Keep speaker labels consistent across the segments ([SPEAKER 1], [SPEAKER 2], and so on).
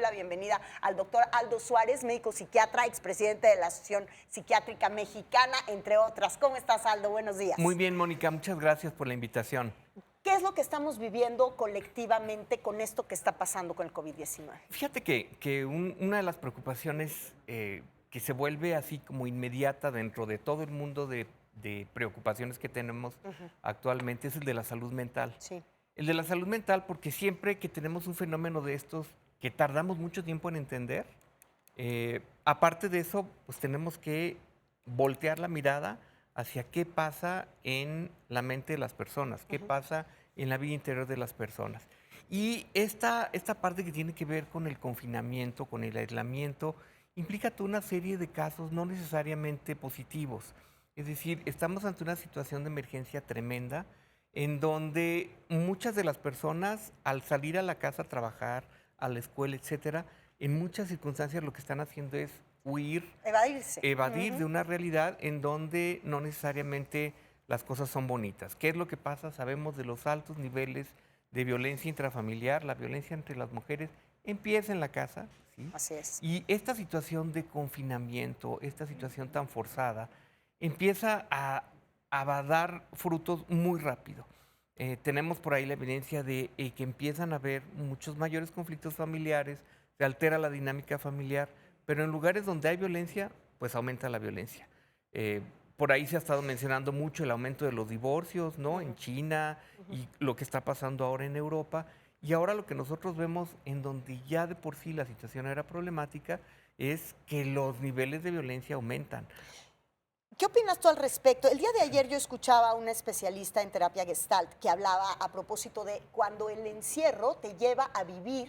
[SPEAKER 1] la bienvenida al doctor Aldo Suárez, médico psiquiatra, expresidente de la Asociación Psiquiátrica Mexicana, entre otras. ¿Cómo estás, Aldo? Buenos días.
[SPEAKER 2] Muy bien, Mónica, muchas gracias por la invitación.
[SPEAKER 1] ¿Qué es lo que estamos viviendo colectivamente con esto que está pasando con el COVID-19?
[SPEAKER 2] Fíjate que una de las preocupaciones que se vuelve así como inmediata dentro de todo el mundo de preocupaciones que tenemos actualmente es el de la salud mental.
[SPEAKER 1] Sí.
[SPEAKER 2] El de la salud mental porque siempre que tenemos un fenómeno de estos que tardamos mucho tiempo en entender, aparte de eso, pues tenemos que voltear la mirada hacia qué pasa en la mente de las personas, qué pasa en la vida interior de las personas. Y esta parte que tiene que ver con el confinamiento, con el aislamiento, implica toda una serie de casos no necesariamente positivos. Es decir, estamos ante una situación de emergencia tremenda en donde muchas de las personas, al salir a la casa a trabajar, a la escuela, etcétera, en muchas circunstancias lo que están haciendo es huir,
[SPEAKER 1] Evadirse.
[SPEAKER 2] evadir de una realidad en donde no necesariamente las cosas son bonitas. ¿Qué es lo que pasa? Sabemos de los altos niveles de violencia intrafamiliar, la violencia entre las mujeres empieza en la casa, ¿sí?
[SPEAKER 1] Así es.
[SPEAKER 2] Y esta situación de confinamiento, esta situación tan forzada, empieza a dar frutos muy rápido. Tenemos por ahí la evidencia de que empiezan a haber muchos mayores conflictos familiares, se altera la dinámica familiar, pero en lugares donde hay violencia, pues aumenta la violencia. Por ahí se ha estado mencionando mucho el aumento de los divorcios, ¿no? En China y lo que está pasando ahora en Europa. Y ahora lo que nosotros vemos en donde ya de por sí la situación era problemática es que los niveles de violencia aumentan.
[SPEAKER 1] ¿Qué opinas tú al respecto? El día de ayer yo escuchaba a una especialista en terapia Gestalt que hablaba a propósito de cuando el encierro te lleva a vivir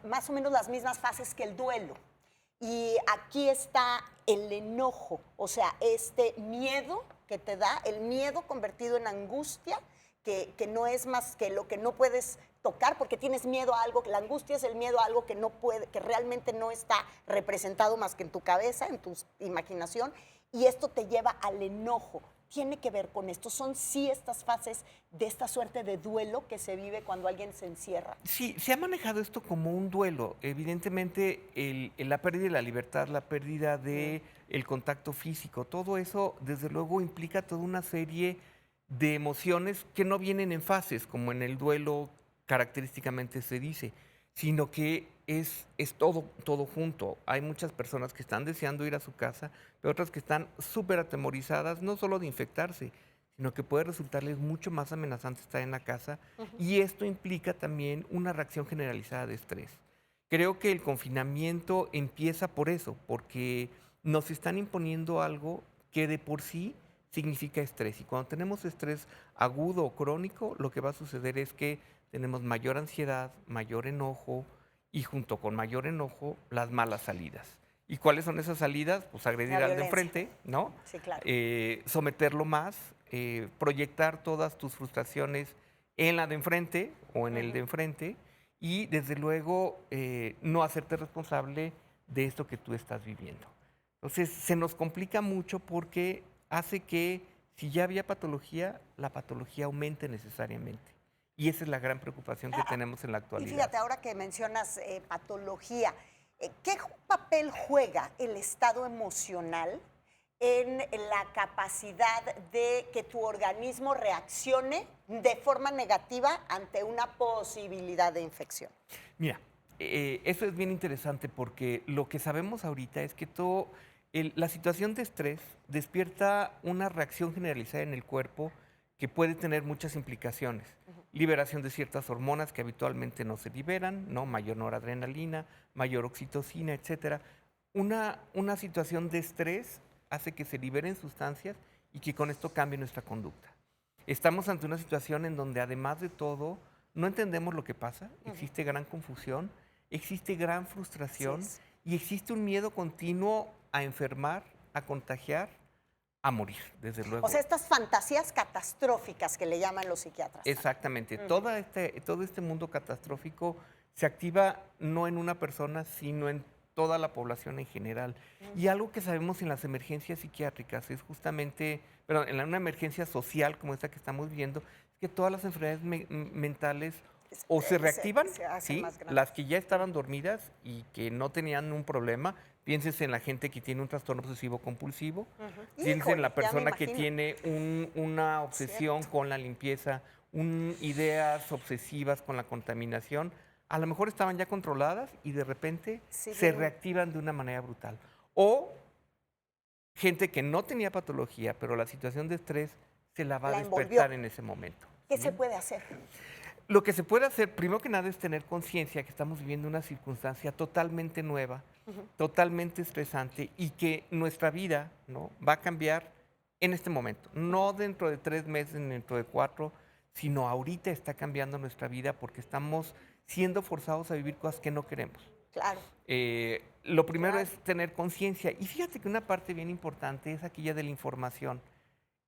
[SPEAKER 1] más o menos las mismas fases que el duelo. Y aquí está el enojo, o sea, este miedo que te da, el miedo convertido en angustia, que no es más que lo que no puedes tocar porque tienes miedo a algo, la angustia es el miedo a algo que no puede, que realmente no está representado más que en tu cabeza, en tu imaginación, y esto te lleva al enojo. Tiene que ver con esto, son sí estas fases de esta suerte de duelo que se vive cuando alguien se encierra.
[SPEAKER 2] Sí, se ha manejado esto como un duelo. Evidentemente, la pérdida de la libertad, la pérdida de el contacto físico, todo eso, desde luego, implica toda una serie de emociones que no vienen en fases, como en el duelo característicamente se dice, sino que es todo junto. Hay muchas personas que están deseando ir a su casa, pero otras que están súper atemorizadas, no solo de infectarse, sino que puede resultarles mucho más amenazante estar en la casa y esto implica también una reacción generalizada de estrés. Creo que el confinamiento empieza por eso, porque nos están imponiendo algo que de por sí significa estrés. Y cuando tenemos estrés agudo o crónico, lo que va a suceder es que tenemos mayor ansiedad, mayor enojo y junto con mayor enojo, las malas salidas. ¿Y cuáles son esas salidas? Pues agredir
[SPEAKER 1] La
[SPEAKER 2] al de
[SPEAKER 1] violencia.
[SPEAKER 2] enfrente, ¿no?
[SPEAKER 1] Sí, claro.
[SPEAKER 2] Someterlo más, proyectar todas tus frustraciones en la de enfrente o en el de enfrente y desde luego no hacerte responsable de esto que tú estás viviendo. Entonces se nos complica mucho porque hace que si ya había patología, la patología aumente necesariamente. Y esa es la gran preocupación que tenemos en la
[SPEAKER 1] Y
[SPEAKER 2] actualidad.
[SPEAKER 1] fíjate, ahora que mencionas patología, ¿qué papel juega el estado emocional en la capacidad de que tu organismo reaccione de forma negativa ante una posibilidad de infección?
[SPEAKER 2] Mira, eso es bien interesante porque lo que sabemos ahorita es que la situación de estrés despierta una reacción generalizada en el cuerpo que puede tener muchas implicaciones. Liberación de ciertas hormonas que habitualmente no se liberan, ¿no? Mayor noradrenalina, mayor oxitocina, etcétera. Una situación de estrés hace que se liberen sustancias y que con esto cambie nuestra conducta. Estamos ante una situación en donde además de todo no entendemos lo que pasa, existe gran confusión, existe gran frustración
[SPEAKER 1] Así es.
[SPEAKER 2] y existe un miedo continuo a enfermar, a contagiar, a morir, desde luego.
[SPEAKER 1] O sea, estas fantasías catastróficas que le llaman los psiquiatras.
[SPEAKER 2] Exactamente. Todo este mundo catastrófico se activa no en una persona, sino en toda la población en general. Y algo que sabemos en las emergencias psiquiátricas es justamente, perdón, en una emergencia social como esta que estamos viviendo, es que todas las enfermedades mentales o se reactivan,
[SPEAKER 1] se hacen
[SPEAKER 2] ¿sí?
[SPEAKER 1] más grandes.
[SPEAKER 2] Las que ya estaban dormidas y que no tenían un problema. Pienses en la gente que tiene un trastorno obsesivo compulsivo. Pienses
[SPEAKER 1] Híjole,
[SPEAKER 2] en la
[SPEAKER 1] ya me
[SPEAKER 2] persona que
[SPEAKER 1] imagino.
[SPEAKER 2] tiene una obsesión con la limpieza, ideas obsesivas con la contaminación. A lo mejor estaban ya controladas y de repente se
[SPEAKER 1] Siguen.
[SPEAKER 2] reactivan de una manera brutal. O gente que no tenía patología, pero la situación de estrés se la va a
[SPEAKER 1] La
[SPEAKER 2] despertar
[SPEAKER 1] envolvió.
[SPEAKER 2] en ese momento.
[SPEAKER 1] ¿Qué
[SPEAKER 2] ¿sí?
[SPEAKER 1] se puede hacer?
[SPEAKER 2] Lo que se puede hacer, primero que nada, es tener conciencia que estamos viviendo una circunstancia totalmente nueva, totalmente estresante y que nuestra vida, ¿no?, va a cambiar en este momento. No dentro de 3 meses, ni dentro de 4, sino ahorita está cambiando nuestra vida porque estamos siendo forzados a vivir cosas que no queremos.
[SPEAKER 1] Claro.
[SPEAKER 2] Lo primero
[SPEAKER 1] Claro.
[SPEAKER 2] es tener conciencia. Y fíjate que una parte bien importante es aquella de la información.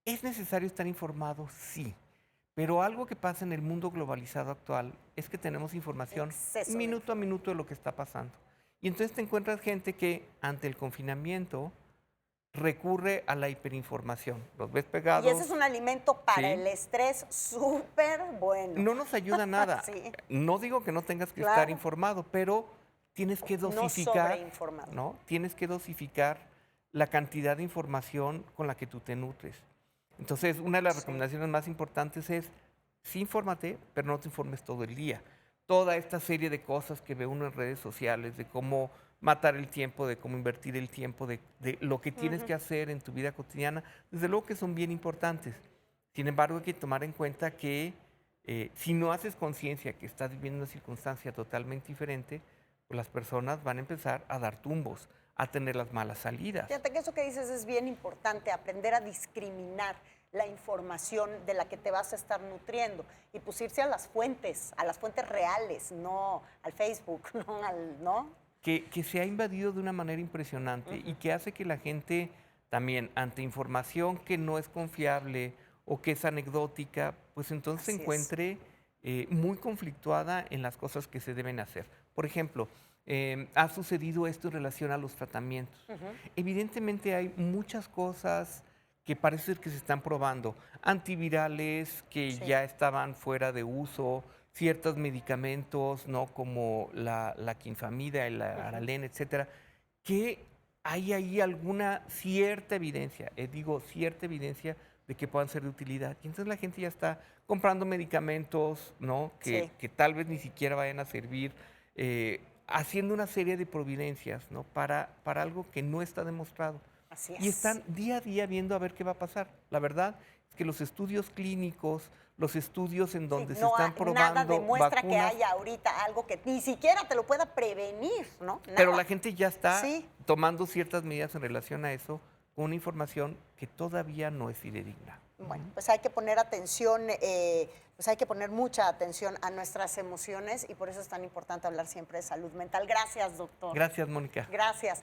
[SPEAKER 2] ¿Es necesario estar informado? Sí. Pero algo que pasa en el mundo globalizado actual es que tenemos información
[SPEAKER 1] Exceso de
[SPEAKER 2] minuto a minuto de lo que está pasando. Y entonces te encuentras gente que ante el confinamiento recurre a la hiperinformación. Los ves pegados.
[SPEAKER 1] Y ese es un alimento para
[SPEAKER 2] ¿sí?
[SPEAKER 1] el estrés súper bueno.
[SPEAKER 2] No nos ayuda nada.
[SPEAKER 1] Sí.
[SPEAKER 2] No digo que no tengas que
[SPEAKER 1] Claro.
[SPEAKER 2] estar informado, pero tienes que
[SPEAKER 1] No
[SPEAKER 2] dosificar,
[SPEAKER 1] sobreinformado.
[SPEAKER 2] ¿no? Tienes que dosificar la cantidad de información con la que tú te nutres. Entonces, una de las
[SPEAKER 1] Sí.
[SPEAKER 2] recomendaciones más importantes es, sí, infórmate, pero no te informes todo el día. Toda esta serie de cosas que ve uno en redes sociales, de cómo matar el tiempo, de cómo invertir el tiempo, de lo que tienes que hacer en tu vida cotidiana, desde luego que son bien importantes. Sin embargo, hay que tomar en cuenta que si no haces conciencia que estás viviendo una circunstancia totalmente diferente, pues las personas van a empezar a dar tumbos, a tener las malas salidas.
[SPEAKER 1] Fíjate que eso que dices es bien importante, aprender a discriminar la información de la que te vas a estar nutriendo y pues irse a las fuentes reales, no al Facebook, ¿no?
[SPEAKER 2] Que se ha invadido de una manera impresionante y que hace que la gente también, ante información que no es confiable o que es anecdótica, pues entonces se
[SPEAKER 1] Así es.
[SPEAKER 2] encuentre muy conflictuada en las cosas que se deben hacer. Por ejemplo, ha sucedido esto en relación a los tratamientos. Evidentemente hay muchas cosas que parece ser que se están probando, antivirales que
[SPEAKER 1] Sí.
[SPEAKER 2] ya estaban fuera de uso, ciertos medicamentos, ¿no?, como la quinfamida, el Aralén, etcétera, que hay ahí alguna cierta evidencia, digo cierta evidencia de que puedan ser de utilidad. Y entonces la gente ya está comprando medicamentos, ¿no?,
[SPEAKER 1] Sí.
[SPEAKER 2] que tal vez ni siquiera vayan a servir, haciendo una serie de providencias, ¿no?, para algo que no está demostrado.
[SPEAKER 1] Así es.
[SPEAKER 2] Y están día a día viendo a ver qué va a pasar. La verdad es que los estudios clínicos, los estudios en donde se están probando
[SPEAKER 1] nada demuestra
[SPEAKER 2] vacunas,
[SPEAKER 1] que haya ahorita algo que ni siquiera te lo pueda prevenir, ¿no?
[SPEAKER 2] pero
[SPEAKER 1] Nada.
[SPEAKER 2] la gente ya está
[SPEAKER 1] Sí.
[SPEAKER 2] tomando ciertas medidas en relación a eso, con una información que todavía no es fidedigna.
[SPEAKER 1] Bueno, pues hay que poner atención, pues hay que poner mucha atención a nuestras emociones y por eso es tan importante hablar siempre de salud mental. Gracias, doctor.
[SPEAKER 2] Gracias, Mónica.
[SPEAKER 1] Gracias.